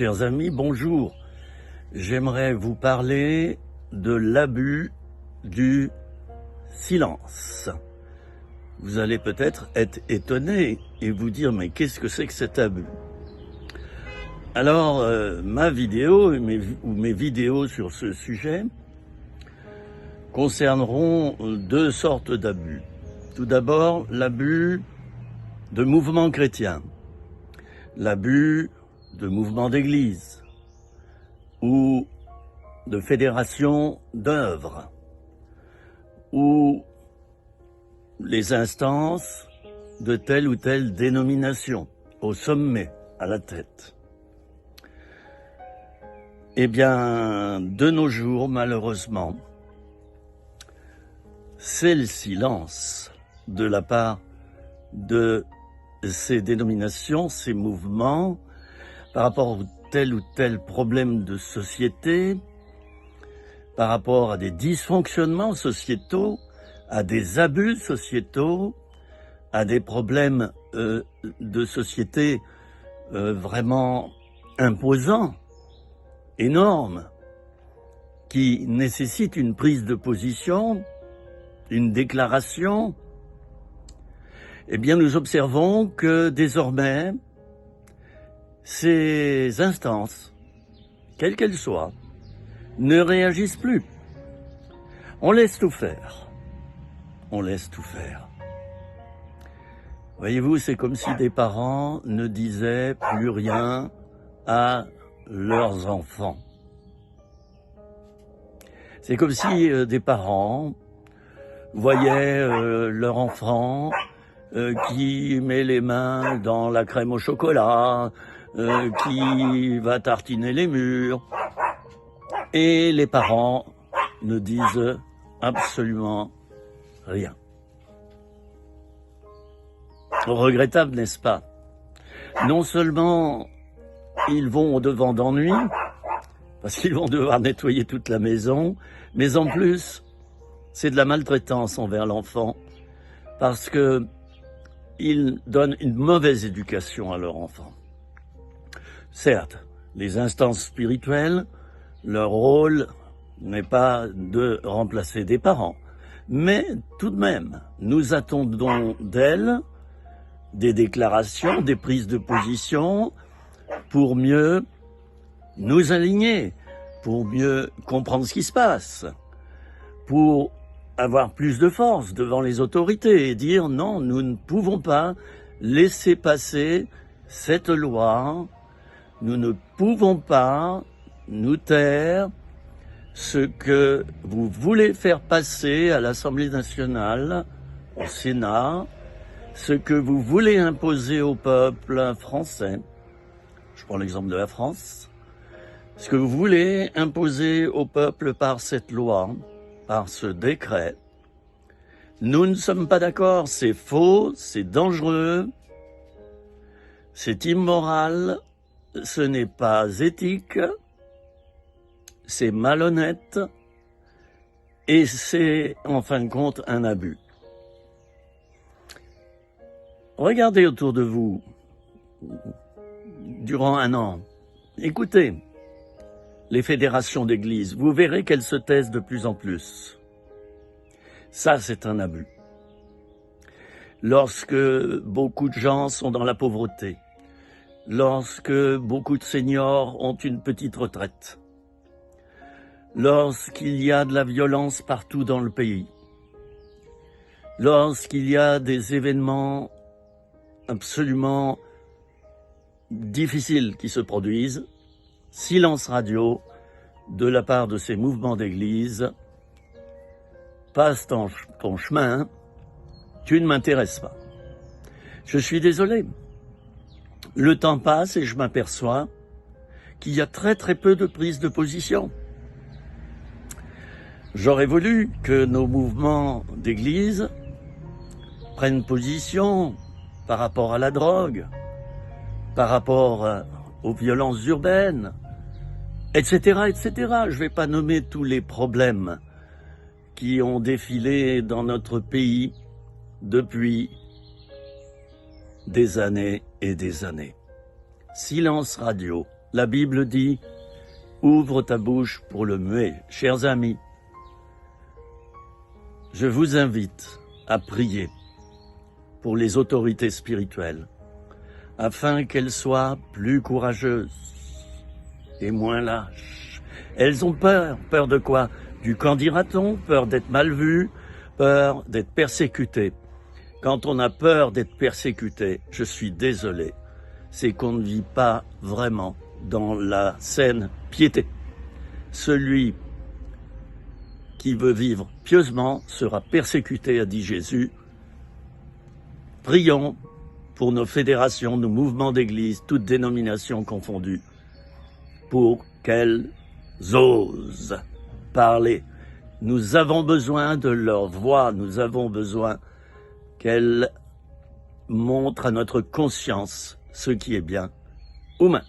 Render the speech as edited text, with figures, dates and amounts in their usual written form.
Chers amis, bonjour. J'aimerais vous parler de l'abus du silence. Vous allez peut-être être étonné et vous dire, mais qu'est-ce que c'est que cet abus? Alors, ma vidéo ou mes vidéos sur ce sujet concerneront deux sortes d'abus. Tout d'abord, l'abus de mouvements chrétiens, l'abus de mouvements d'église ou de fédérations d'œuvres ou les instances de telle ou telle dénomination au sommet, à la tête. Eh bien, de nos jours, malheureusement, c'est le silence de la part de ces dénominations, ces mouvements, par rapport à tel ou tel problème de société, par rapport à des dysfonctionnements sociétaux, à des abus sociétaux, à des problèmes de société vraiment imposants, énormes, qui nécessitent une prise de position, une déclaration. Eh bien, nous observons que désormais, ces instances, quelles qu'elles soient, ne réagissent plus. On laisse tout faire. On laisse tout faire. Voyez-vous, c'est comme si des parents ne disaient plus rien à leurs enfants. C'est comme si des parents voyaient leur enfant qui met les mains dans la crème au chocolat, qui va tartiner les murs, et les parents ne disent absolument rien. Regrettable, n'est-ce pas? Non seulement ils vont au-devant d'ennuis, parce qu'ils vont devoir nettoyer toute la maison, mais en plus, c'est de la maltraitance envers l'enfant, parce que ils donnent une mauvaise éducation à leur enfant. Certes, les instances spirituelles, leur rôle n'est pas de remplacer des parents, mais tout de même, nous attendons d'elles des déclarations, des prises de position pour mieux nous aligner, pour mieux comprendre ce qui se passe, pour avoir plus de force devant les autorités et dire non, nous ne pouvons pas laisser passer cette loi, nous ne pouvons pas nous taire. Ce que vous voulez faire passer à l'Assemblée nationale, au Sénat, ce que vous voulez imposer au peuple français, je prends l'exemple de la France, ce que vous voulez imposer au peuple par cette loi, par ce décret, nous ne sommes pas d'accord, c'est faux, c'est dangereux, c'est immoral, ce n'est pas éthique, c'est malhonnête et c'est en fin de compte un abus. Regardez autour de vous durant un an, écoutez les fédérations d'églises, vous verrez qu'elles se taisent de plus en plus. Ça, c'est un abus. Lorsque beaucoup de gens sont dans la pauvreté, lorsque beaucoup de seniors ont une petite retraite, lorsqu'il y a de la violence partout dans le pays, lorsqu'il y a des événements absolument difficiles qui se produisent, silence radio de la part de ces mouvements d'église, passe ton chemin, tu ne m'intéresses pas. Je suis désolé. Le temps passe et je m'aperçois qu'il y a très très peu de prise de position. J'aurais voulu que nos mouvements d'église prennent position par rapport à la drogue, par rapport aux violences urbaines, etc., etc. Je ne vais pas nommer tous les problèmes qui ont défilé dans notre pays depuis des années et des années. Silence radio La Bible dit « Ouvre ta bouche pour le muet ». Chers amis, je vous invite à prier pour les autorités spirituelles, afin qu'elles soient plus courageuses et moins lâches. Elles ont peur. Peur de quoi? Du qu'en dira-t-on? Peur d'être mal vues, peur d'être persécutées. Quand on a peur d'être persécuté, je suis désolé, c'est qu'on ne vit pas vraiment dans la saine piété. Celui qui veut vivre pieusement sera persécuté, a dit Jésus. Prions pour nos fédérations, nos mouvements d'église, toutes dénominations confondues, pour qu'elles osent parler. Nous avons besoin de leur voix, nous avons besoin qu'elles montrent à notre conscience ce qui est bien ou mal.